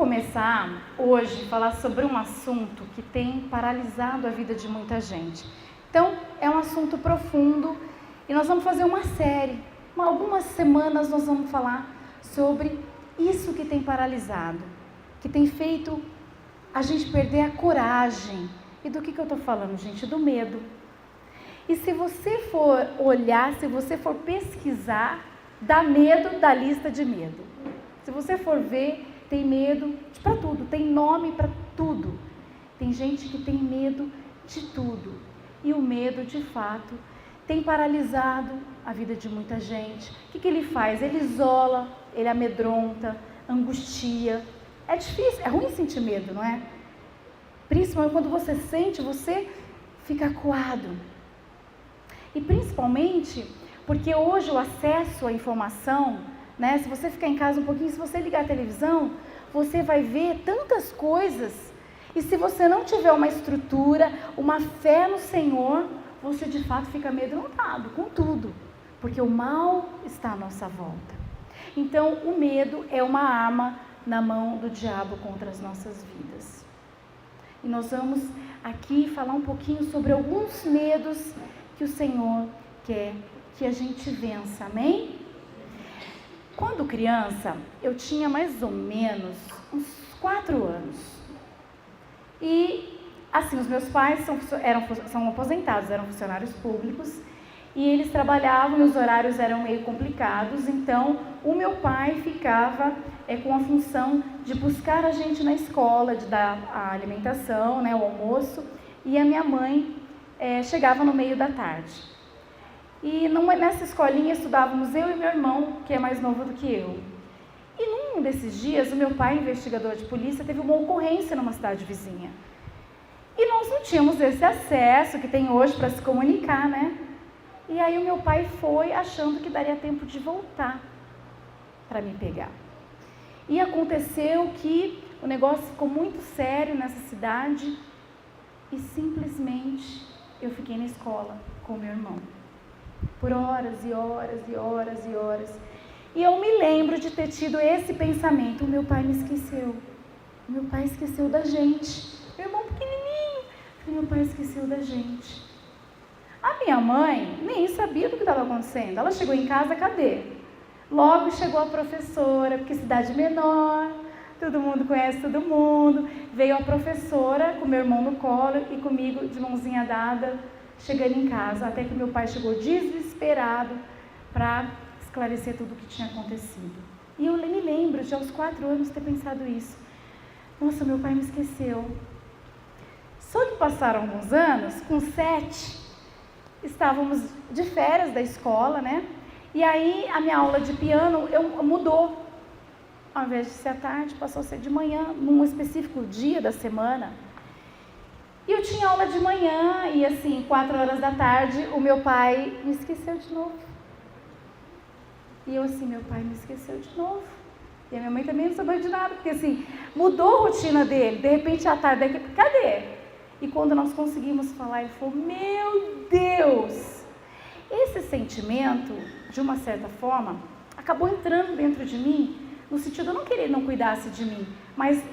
começar hoje a falar sobre um assunto que tem paralisado a vida de muita gente. Então, é um assunto profundo e nós vamos fazer uma série. Algumas semanas nós vamos falar sobre isso que tem paralisado, que tem feito a gente perder a coragem. E do que eu estou falando, gente? Do medo. E se você for olhar, se você for pesquisar, dá medo da lista de medo. Se você for ver, tem medo para tudo, tem nome para tudo. Tem gente que tem medo de tudo. E o medo, de fato, tem paralisado a vida de muita gente. O que ele faz? Ele isola, ele amedronta, angustia. É difícil, é ruim sentir medo, não é? Principalmente quando você sente, você fica acuado. E principalmente porque hoje o acesso à informação, né? Se você ficar em casa um pouquinho, se você ligar a televisão, você vai ver tantas coisas. E se você não tiver uma estrutura, uma fé no Senhor, você de fato fica amedrontado com tudo. Porque o mal está à nossa volta. Então, o medo é uma arma na mão do diabo contra as nossas vidas. E nós vamos aqui falar um pouquinho sobre alguns medos que o Senhor quer que a gente vença, amém? Quando criança, eu tinha mais ou menos uns 4 anos. E, assim, os meus pais são aposentados, eram funcionários públicos. E eles trabalhavam e os horários eram meio complicados. Então, o meu pai ficava com a função de buscar a gente na escola, de dar a alimentação, né, o almoço. E a minha mãe chegava no meio da tarde. E nessa escolinha estudávamos eu e meu irmão, que é mais novo do que eu. E num desses dias, o meu pai, investigador de polícia, teve uma ocorrência numa cidade vizinha. E nós não tínhamos esse acesso que tem hoje para se comunicar, né? E aí o meu pai foi achando que daria tempo de voltar para me pegar. E aconteceu que o negócio ficou muito sério nessa cidade e simplesmente eu fiquei na escola com o meu irmão. Por horas e horas e horas e horas. E eu me lembro de ter tido esse pensamento: o meu pai me esqueceu. O meu pai esqueceu da gente. Meu irmão pequenininho. Meu pai esqueceu da gente. A minha mãe nem sabia do que estava acontecendo. Ela chegou em casa, cadê? Logo chegou a professora, porque cidade menor, todo mundo conhece todo mundo. Veio a professora com meu irmão no colo e comigo de mãozinha dada, chegando em casa, até que meu pai chegou desesperado para esclarecer tudo o que tinha acontecido. E eu me lembro de aos 4 anos ter pensado isso. Nossa, meu pai me esqueceu. Só que passaram alguns anos, com 7, estávamos de férias da escola, né? E aí a minha aula de piano mudou. Ao invés de ser à tarde, passou a ser de manhã, num específico dia da semana. E eu tinha aula de manhã e assim, 4 horas da tarde, o meu pai me esqueceu de novo. E eu assim, meu pai me esqueceu de novo. E a minha mãe também não sabia de nada, porque assim, mudou a rotina dele. De repente, à tarde, daqui, cadê? E quando nós conseguimos falar, ele falou: meu Deus! Esse sentimento, de uma certa forma, acabou entrando dentro de mim, no sentido de eu não querer que não cuidasse de mim, mas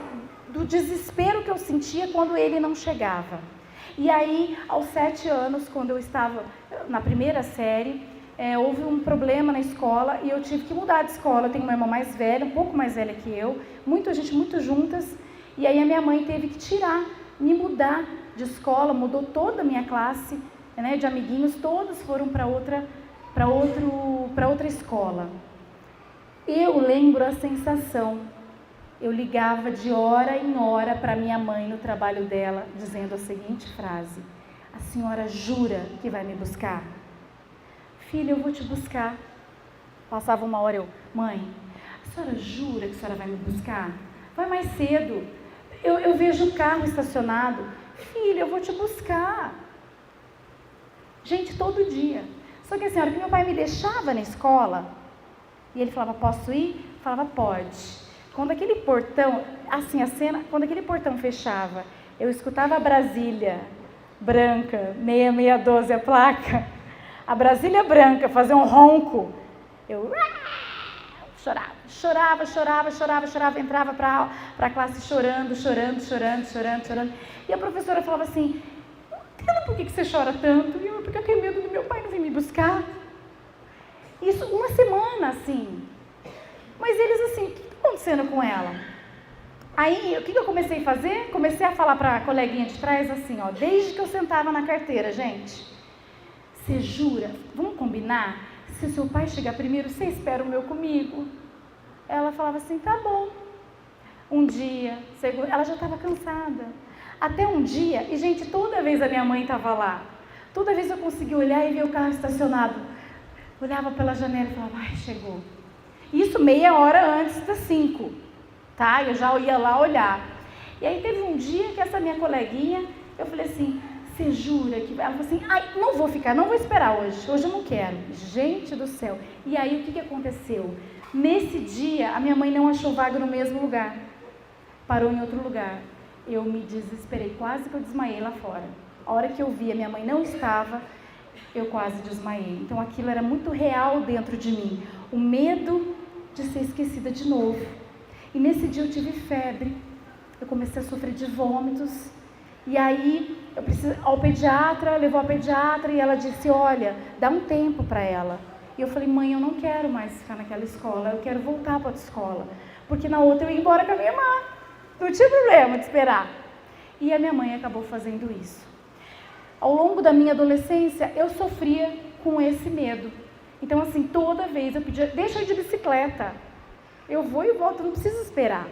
do desespero que eu sentia quando ele não chegava. E aí, aos 7 anos, quando eu estava na primeira série, houve um problema na escola e eu tive que mudar de escola. Eu tenho uma irmã mais velha, um pouco mais velha que eu, muita gente, muito juntas, e aí a minha mãe teve que me mudar de escola, mudou toda a minha classe, né, de amiguinhos, todos foram para outra escola. Eu lembro a sensação. Eu ligava de hora em hora para minha mãe no trabalho dela, dizendo a seguinte frase: a senhora jura que vai me buscar? Filha, eu vou te buscar. Passava uma hora, mãe, a senhora jura que a senhora vai me buscar? Vai mais cedo. Eu vejo o carro estacionado. Filha, eu vou te buscar. Gente, todo dia. Só que assim, a hora que meu pai me deixava na escola, e ele falava: posso ir? Eu falava: pode. Quando aquele portão, assim, a cena, quando aquele portão fechava, eu escutava a Brasília branca, 6612 a placa, a Brasília branca fazer um ronco. Eu chorava, entrava para a classe chorando. E a professora falava assim, não entendo por que você chora tanto. E eu, porque eu tenho medo do meu pai não vir me buscar. Isso uma semana, assim. Mas eles assim, o que está acontecendo com ela? Aí, o que eu comecei a fazer? Comecei a falar para a coleguinha de trás assim, ó, desde que eu sentava na carteira, gente, você jura? Vamos combinar? Se o seu pai chegar primeiro, você espera o meu comigo? Ela falava assim, tá bom. Um dia, segundo, ela já estava cansada. Até um dia, e gente, toda vez a minha mãe estava lá. Toda vez eu conseguia olhar e ver o carro estacionado. Olhava pela janela e falava, ai, chegou. Isso meia hora antes das 5, tá? Eu já ia lá olhar. E aí teve um dia que essa minha coleguinha, eu falei assim, você jura que... Ela falou assim, ai, não vou ficar, não vou esperar hoje eu não quero. Gente do céu. E aí o que aconteceu? Nesse dia, a minha mãe não achou vaga no mesmo lugar. Parou em outro lugar. Eu me desesperei, quase que eu desmaiei lá fora. A hora que eu vi, a minha mãe não estava, eu quase desmaiei. Então aquilo era muito real dentro de mim. O medo de ser esquecida de novo. E nesse dia eu tive febre. Eu comecei a sofrer de vômitos. E aí, ao pediatra, levou a pediatra e ela disse, olha, dá um tempo para ela. E eu falei, mãe, eu não quero mais ficar naquela escola, eu quero voltar para outra escola. Porque na outra eu ia embora com a minha irmã. Não tinha problema de esperar. E a minha mãe acabou fazendo isso. Ao longo da minha adolescência, eu sofria com esse medo. Então, assim, toda vez eu pedia, deixa eu ir de bicicleta. Eu vou e volto, não preciso esperar.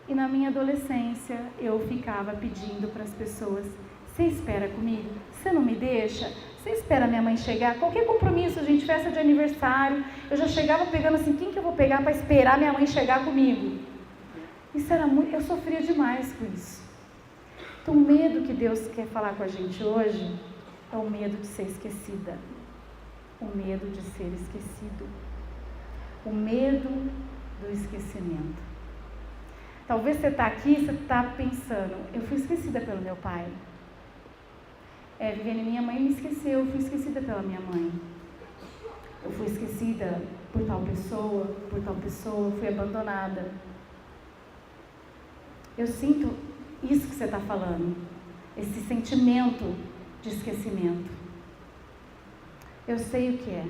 E na minha adolescência, eu ficava pedindo para as pessoas, você espera comigo? Você não me deixa? Você espera a minha mãe chegar? Qualquer compromisso, gente, festa de aniversário, eu já chegava pegando assim, quem que eu vou pegar para esperar minha mãe chegar comigo? Isso era muito, eu sofria demais com isso. Então, o medo que Deus quer falar com a gente hoje é o medo de ser esquecida. O medo de ser esquecido. O medo do esquecimento. Talvez você está aqui, você está pensando, eu fui esquecida pelo meu pai. Viviane, minha mãe me esqueceu, eu fui esquecida pela minha mãe. Eu fui esquecida por tal pessoa, eu fui abandonada. Eu sinto isso que você está falando, esse sentimento de esquecimento. Eu sei o que é.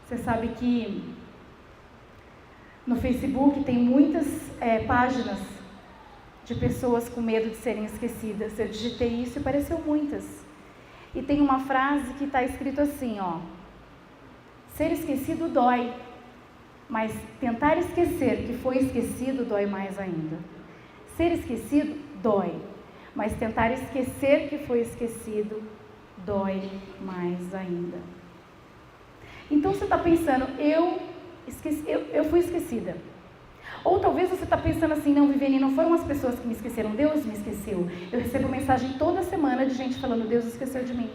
Você sabe que no Facebook tem muitas páginas de pessoas com medo de serem esquecidas. Eu digitei isso e apareceu muitas. E tem uma frase que está escrito assim, ó. Ser esquecido dói, mas tentar esquecer que foi esquecido dói mais ainda. Ser esquecido dói, mas tentar esquecer que foi esquecido dói mais ainda. Então você está pensando, eu fui esquecida. Ou talvez você está pensando assim, não, Viviane, não foram as pessoas que me esqueceram, Deus me esqueceu. Eu recebo mensagem toda semana de gente falando, Deus esqueceu de mim.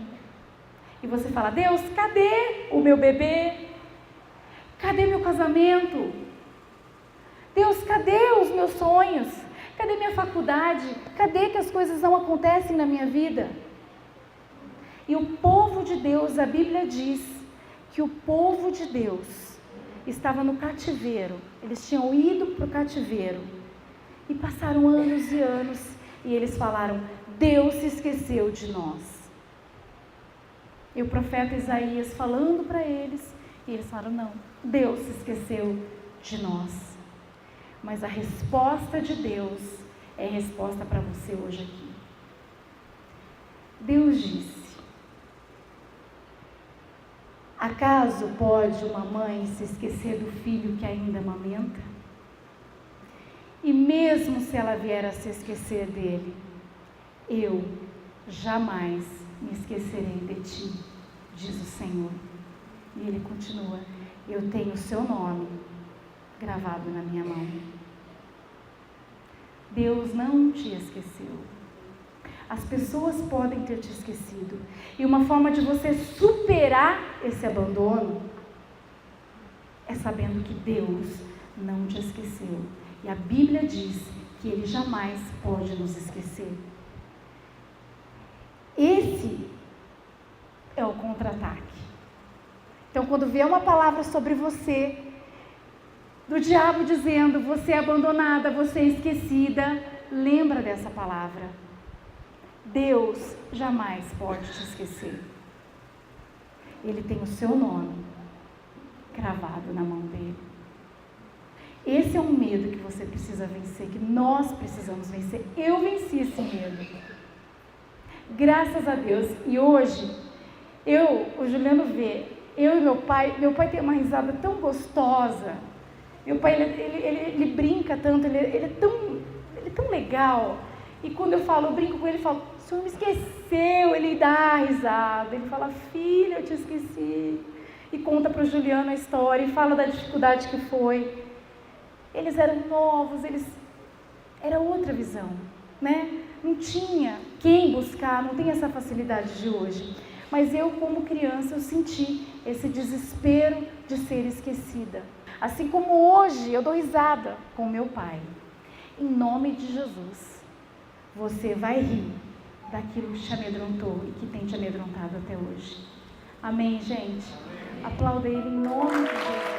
E você fala, Deus, cadê o meu bebê? Cadê meu casamento? Deus, cadê os meus sonhos? Cadê minha faculdade? Cadê que as coisas não acontecem na minha vida? E o povo de Deus, a Bíblia diz que o povo de Deus estava no cativeiro. Eles tinham ido para o cativeiro e passaram anos e anos e eles falaram, Deus se esqueceu de nós. E o profeta Isaías falando para eles, e eles falaram, não, Deus se esqueceu de nós. Mas a resposta de Deus é a resposta para você hoje aqui. Deus disse, acaso pode uma mãe se esquecer do filho que ainda amamenta? E mesmo se ela vier a se esquecer dele, eu jamais me esquecerei de ti, diz o Senhor. E ele continua, eu tenho o seu nome gravado na minha mão. Deus não te esqueceu. As pessoas podem ter te esquecido. E uma forma de você superar esse abandono é sabendo que Deus não te esqueceu. E a Bíblia diz que Ele jamais pode nos esquecer. Esse é o contra-ataque. Então, quando vier uma palavra sobre você, do diabo dizendo, você é abandonada, você é esquecida, lembra dessa palavra. Deus jamais pode te esquecer. Ele tem o seu nome cravado na mão dele. Esse é um medo que você precisa vencer, que nós precisamos vencer. Eu venci esse medo. Graças a Deus. E hoje, o Juliano vê, eu e meu pai tem uma risada tão gostosa. Meu pai, ele brinca tanto, ele é tão legal. E quando eu brinco com ele, eu falo, o senhor me esqueceu. Ele dá risada, ele fala, filha, eu te esqueci. E conta para o Juliano a história, e fala da dificuldade que foi. Eles eram novos, era outra visão, né? Não tinha quem buscar, não tem essa facilidade de hoje. Mas eu, como criança, eu senti esse desespero de ser esquecida. Assim como hoje eu dou risada com meu pai. Em nome de Jesus, você vai rir daquilo que te amedrontou e que tem te amedrontado até hoje. Amém, gente? Aplauda ele em nome de Jesus.